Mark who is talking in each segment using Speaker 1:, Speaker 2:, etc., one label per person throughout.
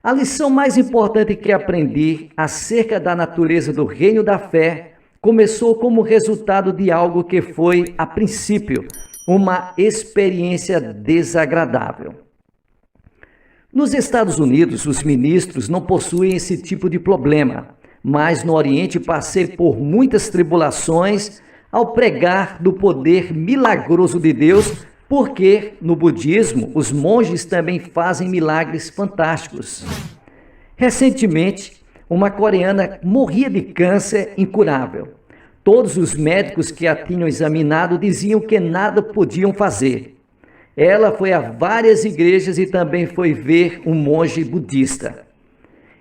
Speaker 1: A lição mais importante que aprendi acerca da natureza do reino da fé começou como resultado de algo que foi, a princípio, uma experiência desagradável. Nos Estados Unidos, os ministros não possuem esse tipo de problema, mas no Oriente passei por muitas tribulações ao pregar do poder milagroso de Deus, porque no budismo os monges também fazem milagres fantásticos. Recentemente, uma coreana morria de câncer incurável. Todos os médicos que a tinham examinado diziam que nada podiam fazer. Ela foi a várias igrejas e também foi ver um monge budista.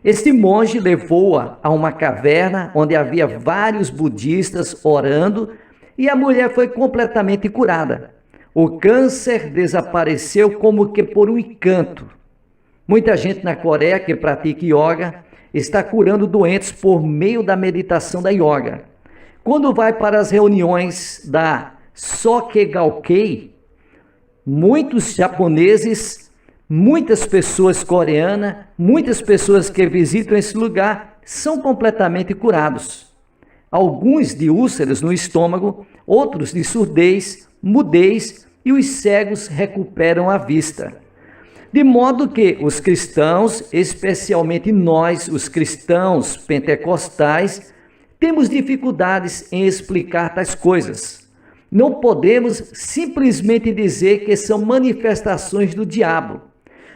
Speaker 1: Este monge levou-a a uma caverna onde havia vários budistas orando e a mulher foi completamente curada. O câncer desapareceu como que por um encanto. Muita gente na Coreia que pratica yoga está curando doentes por meio da meditação da yoga. Quando vai para as reuniões da Soke Gakkai, muitos japoneses, muitas pessoas coreanas, muitas pessoas que visitam esse lugar são completamente curados. Alguns de úlceras no estômago, outros de surdez, mudez e os cegos recuperam a vista. De modo que os cristãos, especialmente nós, os cristãos pentecostais, temos dificuldades em explicar tais coisas. Não podemos simplesmente dizer que são manifestações do diabo.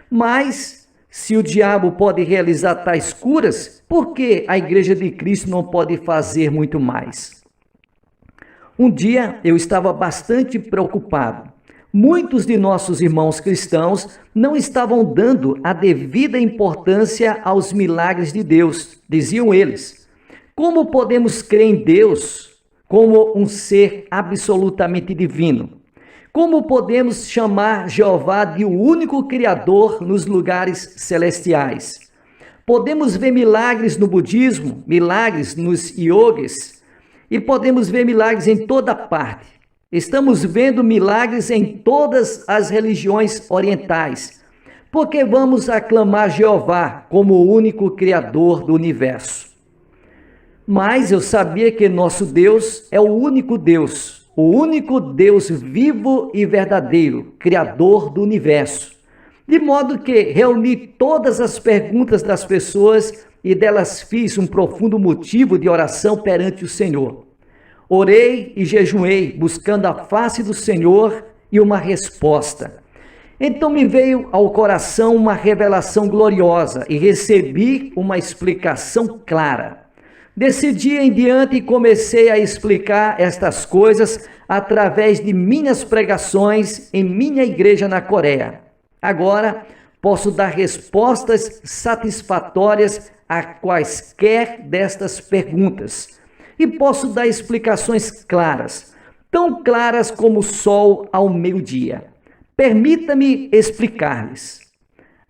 Speaker 1: Mas, se o diabo pode realizar tais curas, por que a Igreja de Cristo não pode fazer muito mais? Um dia eu estava bastante preocupado. Muitos de nossos irmãos cristãos não estavam dando a devida importância aos milagres de Deus, diziam eles. Como podemos crer em Deus como um ser absolutamente divino? Como podemos chamar Jeová de o único Criador nos lugares celestiais? Podemos ver milagres no budismo, milagres nos yogis, e podemos ver milagres em toda parte. Estamos vendo milagres em todas as religiões orientais. Porque vamos aclamar Jeová como o único Criador do universo. Mas eu sabia que nosso Deus é o único Deus vivo e verdadeiro, Criador do universo. De modo que reuni todas as perguntas das pessoas e delas fiz um profundo motivo de oração perante o Senhor. Orei e jejuei, buscando a face do Senhor e uma resposta. Então me veio ao coração uma revelação gloriosa e recebi uma explicação clara. Desse dia em diante comecei a explicar estas coisas através de minhas pregações em minha igreja na Coreia. Agora posso dar respostas satisfatórias a quaisquer destas perguntas. E posso dar explicações claras, tão claras como o sol ao meio-dia. Permita-me explicar-lhes.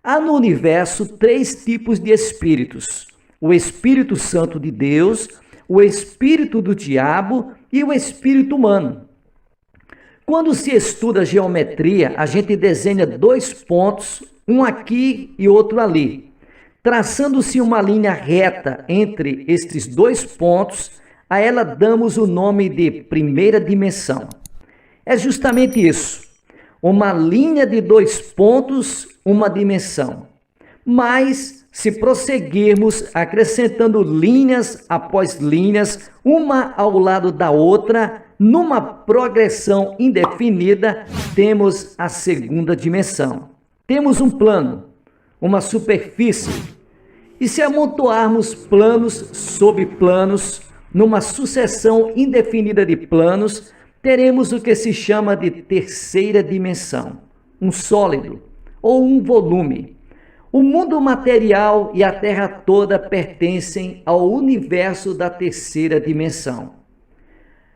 Speaker 1: Há no universo 3 tipos de espíritos: o Espírito Santo de Deus, o Espírito do Diabo e o Espírito humano. Quando se estuda geometria, a gente desenha 2 pontos, um aqui e outro ali. Traçando-se uma linha reta entre estes 2 pontos, a ela damos o nome de primeira dimensão. É justamente isso, uma linha de 2 pontos, uma dimensão. Mas, se prosseguirmos acrescentando linhas após linhas, uma ao lado da outra, numa progressão indefinida, temos a segunda dimensão. Temos um plano, uma superfície. E se amontoarmos planos sobre planos, numa sucessão indefinida de planos, teremos o que se chama de terceira dimensão, um sólido ou um volume. O mundo material e a Terra toda pertencem ao universo da terceira dimensão.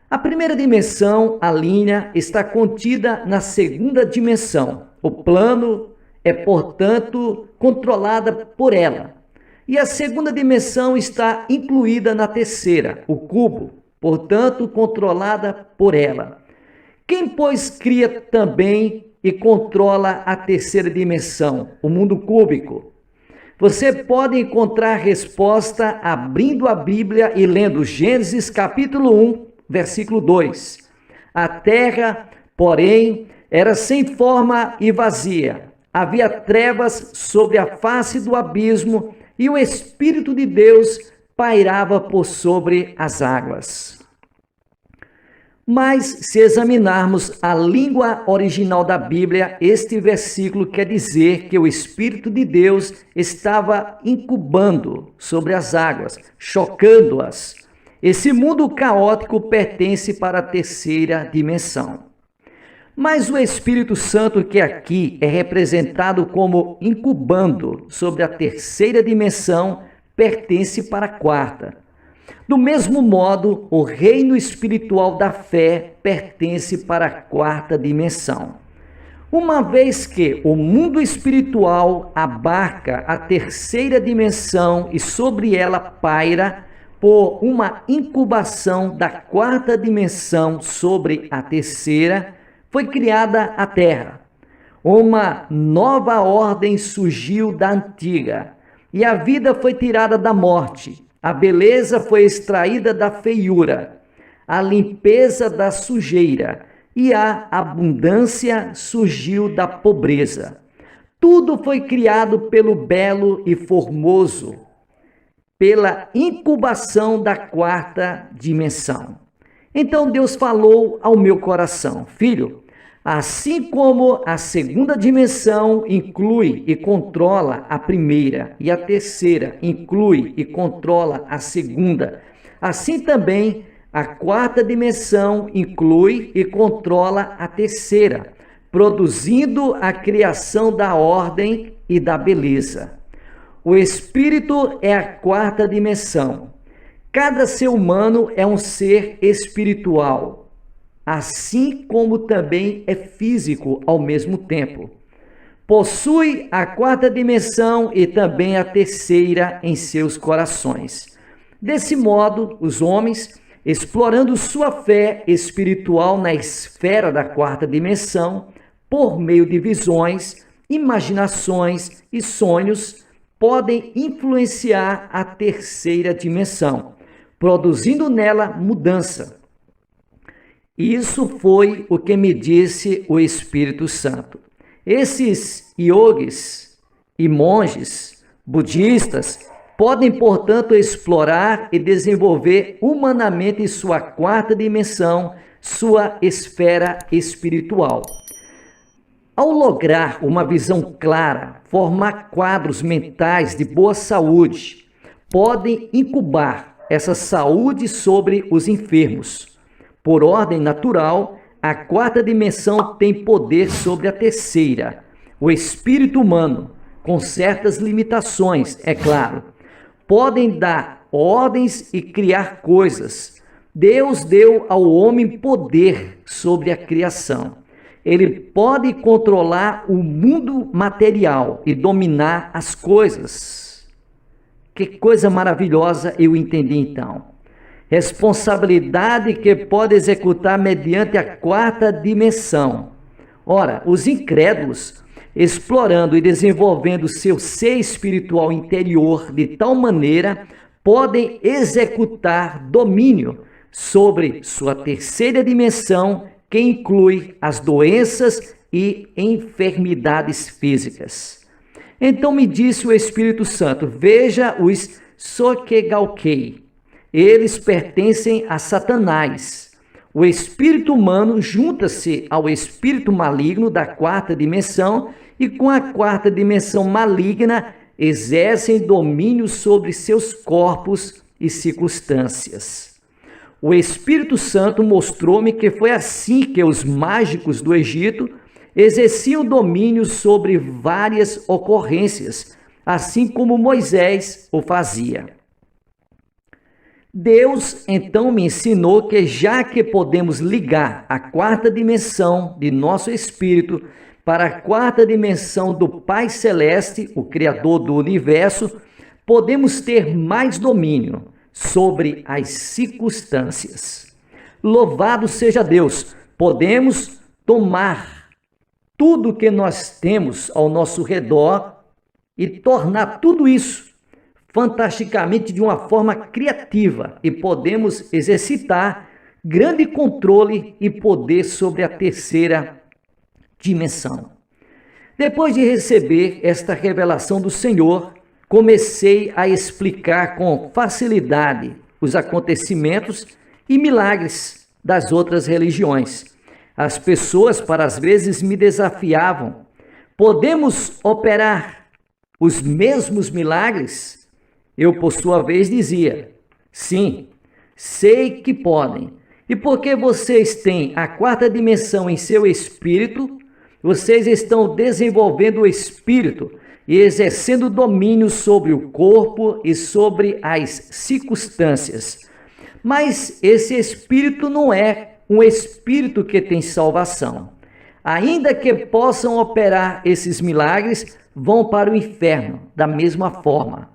Speaker 1: A primeira dimensão, a linha, está contida na segunda dimensão. O plano é, portanto, controlada por ela. E a segunda dimensão está incluída na terceira, o cubo, portanto, controlada por ela. Quem, pois, cria também e controla a terceira dimensão, o mundo cúbico? Você pode encontrar a resposta abrindo a Bíblia e lendo Gênesis capítulo 1, versículo 2. A terra, porém, era sem forma e vazia. Havia trevas sobre a face do abismo e o Espírito de Deus pairava por sobre as águas. Mas, se examinarmos a língua original da Bíblia, este versículo quer dizer que o Espírito de Deus estava incubando sobre as águas, chocando-as. Esse mundo caótico pertence para a terceira dimensão. Mas o Espírito Santo, que aqui é representado como incubando sobre a terceira dimensão, pertence para a quarta. Do mesmo modo, o reino espiritual da fé pertence para a quarta dimensão. Uma vez que o mundo espiritual abarca a terceira dimensão e sobre ela paira por uma incubação da quarta dimensão sobre a terceira, foi criada a Terra. Uma nova ordem surgiu da antiga, e a vida foi tirada da morte. A beleza foi extraída da feiura, a limpeza da sujeira e a abundância surgiu da pobreza. Tudo foi criado pelo belo e formoso, pela incubação da quarta dimensão. Então Deus falou ao meu coração: filho, assim como a segunda dimensão inclui e controla a primeira e a terceira inclui e controla a segunda, assim também a quarta dimensão inclui e controla a terceira, produzindo a criação da ordem e da beleza. O Espírito é a quarta dimensão. Cada ser humano é um ser espiritual, assim como também é físico ao mesmo tempo. Possui a quarta dimensão e também a terceira em seus corações. Desse modo, os homens, explorando sua fé espiritual na esfera da quarta dimensão, por meio de visões, imaginações e sonhos, podem influenciar a terceira dimensão, produzindo nela mudança. Isso foi o que me disse o Espírito Santo. Esses yogis e monges budistas podem, portanto, explorar e desenvolver humanamente sua quarta dimensão, sua esfera espiritual. Ao lograr uma visão clara, formar quadros mentais de boa saúde, podem incubar essa saúde sobre os enfermos. Por ordem natural, a quarta dimensão tem poder sobre a terceira, o espírito humano, com certas limitações, é claro. Podem dar ordens e criar coisas. Deus deu ao homem poder sobre a criação. Ele pode controlar o mundo material e dominar as coisas. Que coisa maravilhosa eu entendi então. Responsabilidade que pode executar mediante a quarta dimensão. Ora, os incrédulos, explorando e desenvolvendo seu ser espiritual interior de tal maneira, podem executar domínio sobre sua terceira dimensão, que inclui as doenças e enfermidades físicas. Então me disse o Espírito Santo: veja os Sokegaokei. Eles pertencem a Satanás. O espírito humano junta-se ao espírito maligno da quarta dimensão e com a quarta dimensão maligna exercem domínio sobre seus corpos e circunstâncias. O Espírito Santo mostrou-me que foi assim que os mágicos do Egito exerciam domínio sobre várias ocorrências, assim como Moisés o fazia. Deus então me ensinou que, já que podemos ligar a quarta dimensão de nosso espírito para a quarta dimensão do Pai Celeste, o Criador do Universo, podemos ter mais domínio sobre as circunstâncias. Louvado seja Deus! Podemos tomar tudo que nós temos ao nosso redor e tornar tudo isso fantasticamente de uma forma criativa, e podemos exercitar grande controle e poder sobre a terceira dimensão. Depois de receber esta revelação do Senhor, comecei a explicar com facilidade os acontecimentos e milagres das outras religiões. As pessoas, às vezes, me desafiavam: podemos operar os mesmos milagres? Eu, por sua vez, dizia: sim, sei que podem. E porque vocês têm a quarta dimensão em seu espírito, vocês estão desenvolvendo o espírito e exercendo domínio sobre o corpo e sobre as circunstâncias. Mas esse espírito não é um espírito que tem salvação. Ainda que possam operar esses milagres, vão para o inferno da mesma forma.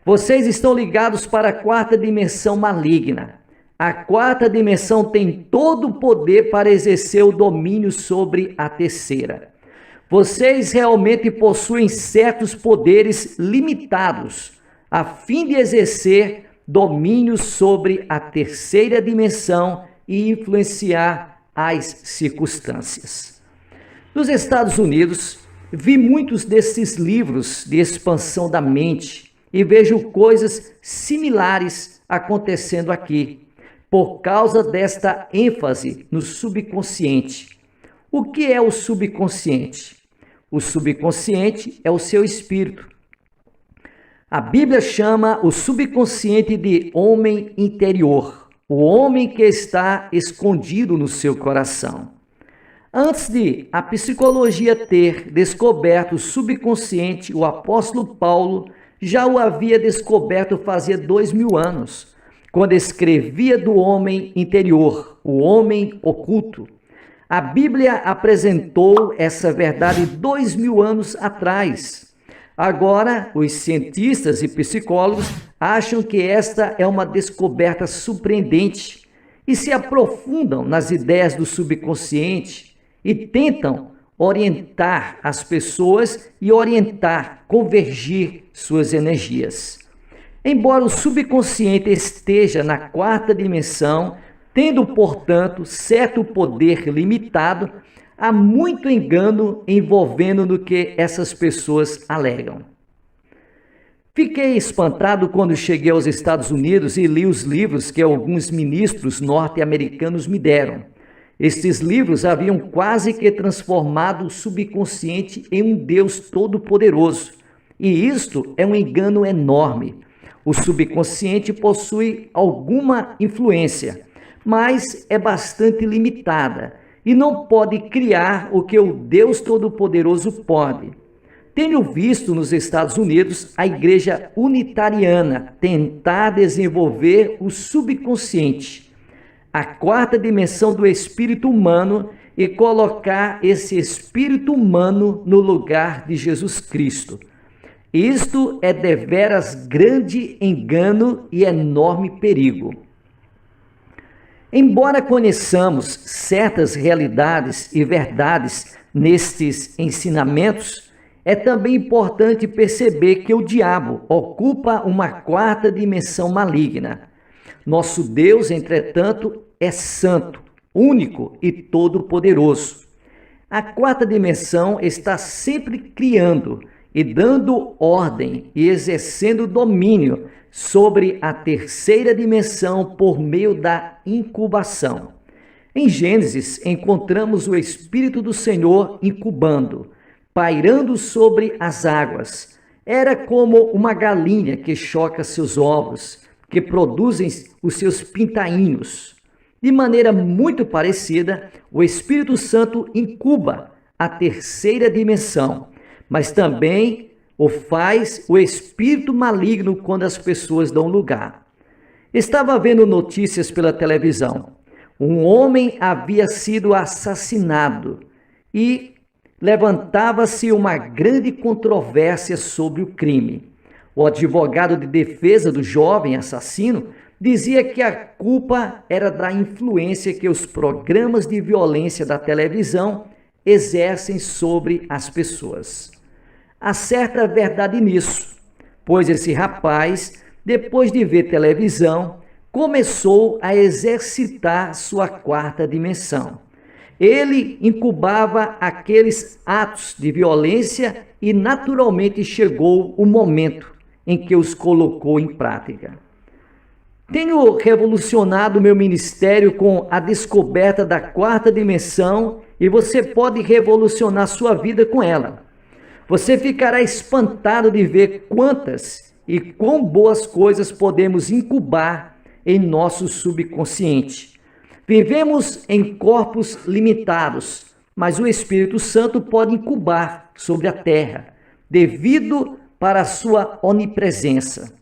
Speaker 1: Vocês estão ligados para a quarta dimensão maligna. A quarta dimensão tem todo o poder para exercer o domínio sobre a terceira. Vocês realmente possuem certos poderes limitados a fim de exercer domínio sobre a terceira dimensão e influenciar as circunstâncias. Nos Estados Unidos, vi muitos desses livros de expansão da mente e vejo coisas similares acontecendo aqui, por causa desta ênfase no subconsciente. O que é o subconsciente? O subconsciente é o seu espírito. A Bíblia chama o subconsciente de homem interior, o homem que está escondido no seu coração. Antes de a psicologia ter descoberto o subconsciente, o apóstolo Paulo já o havia descoberto fazia 2000 anos, quando escrevia do homem interior, o homem oculto. A Bíblia apresentou essa verdade 2000 anos atrás. Agora, os cientistas e psicólogos acham que esta é uma descoberta surpreendente e se aprofundam nas ideias do subconsciente e tentam orientar as pessoas e convergir suas energias. Embora o subconsciente esteja na quarta dimensão, tendo, portanto, certo poder limitado, há muito engano envolvendo no que essas pessoas alegam. Fiquei espantado quando cheguei aos Estados Unidos e li os livros que alguns ministros norte-americanos me deram. Estes livros haviam quase que transformado o subconsciente em um Deus todo-poderoso. E isto é um engano enorme. O subconsciente possui alguma influência, mas é bastante limitada e não pode criar o que o Deus Todo-Poderoso pode. Tenho visto nos Estados Unidos a Igreja Unitariana tentar desenvolver o subconsciente, a quarta dimensão do espírito humano, e colocar esse espírito humano no lugar de Jesus Cristo. Isto é deveras grande engano e enorme perigo. Embora conheçamos certas realidades e verdades nestes ensinamentos, é também importante perceber que o diabo ocupa uma quarta dimensão maligna. Nosso Deus, entretanto, é santo, único e todo-poderoso. A quarta dimensão está sempre criando e dando ordem e exercendo domínio sobre a terceira dimensão por meio da incubação. Em Gênesis, encontramos o Espírito do Senhor incubando, pairando sobre as águas. Era como uma galinha que choca seus ovos, que produzem os seus pintainhos. De maneira muito parecida, o Espírito Santo incuba a terceira dimensão, mas também o faz o espírito maligno quando as pessoas dão lugar. Estava vendo notícias pela televisão. Um homem havia sido assassinado e levantava-se uma grande controvérsia sobre o crime. O advogado de defesa do jovem assassino dizia que a culpa era da influência que os programas de violência da televisão exercem sobre as pessoas. há certa verdade nisso, pois esse rapaz, depois de ver televisão, começou a exercitar sua quarta dimensão. Ele incubava aqueles atos de violência e naturalmente chegou o momento em que os colocou em prática. Tenho revolucionado meu ministério com a descoberta da quarta dimensão e você pode revolucionar sua vida com ela. Você ficará espantado de ver quantas e quão boas coisas podemos incubar em nosso subconsciente. Vivemos em corpos limitados, mas o Espírito Santo pode incubar sobre a terra, devido para a sua onipresença.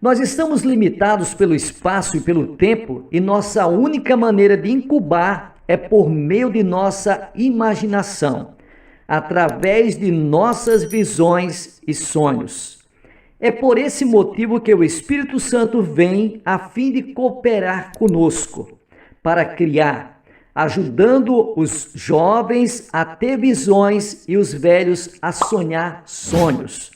Speaker 1: Nós estamos limitados pelo espaço e pelo tempo e nossa única maneira de incubar é por meio de nossa imaginação, através de nossas visões e sonhos. É por esse motivo que o Espírito Santo vem a fim de cooperar conosco, para criar, ajudando os jovens a ter visões e os velhos a sonhar sonhos.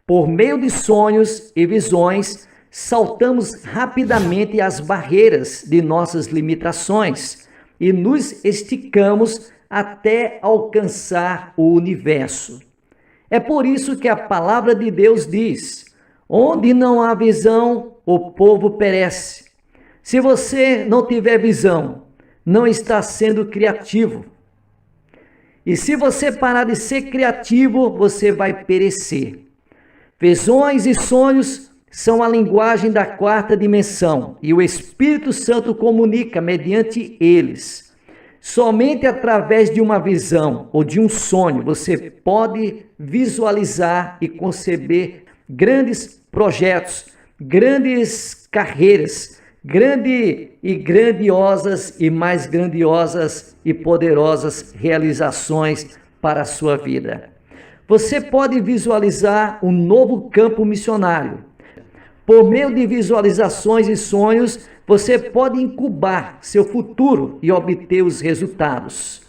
Speaker 1: Por meio de sonhos e visões, saltamos rapidamente as barreiras de nossas limitações e nos esticamos até alcançar o universo. É por isso que a palavra de Deus diz: onde não há visão, o povo perece. Se você não tiver visão, não está sendo criativo. E se você parar de ser criativo, você vai perecer. Visões e sonhos são a linguagem da quarta dimensão e o Espírito Santo comunica mediante eles. Somente através de uma visão ou de um sonho você pode visualizar e conceber grandes projetos, grandes carreiras, grandiosas e mais grandiosas e poderosas realizações para a sua vida. Você pode visualizar um novo campo missionário. Por meio de visualizações e sonhos, você pode incubar seu futuro e obter os resultados.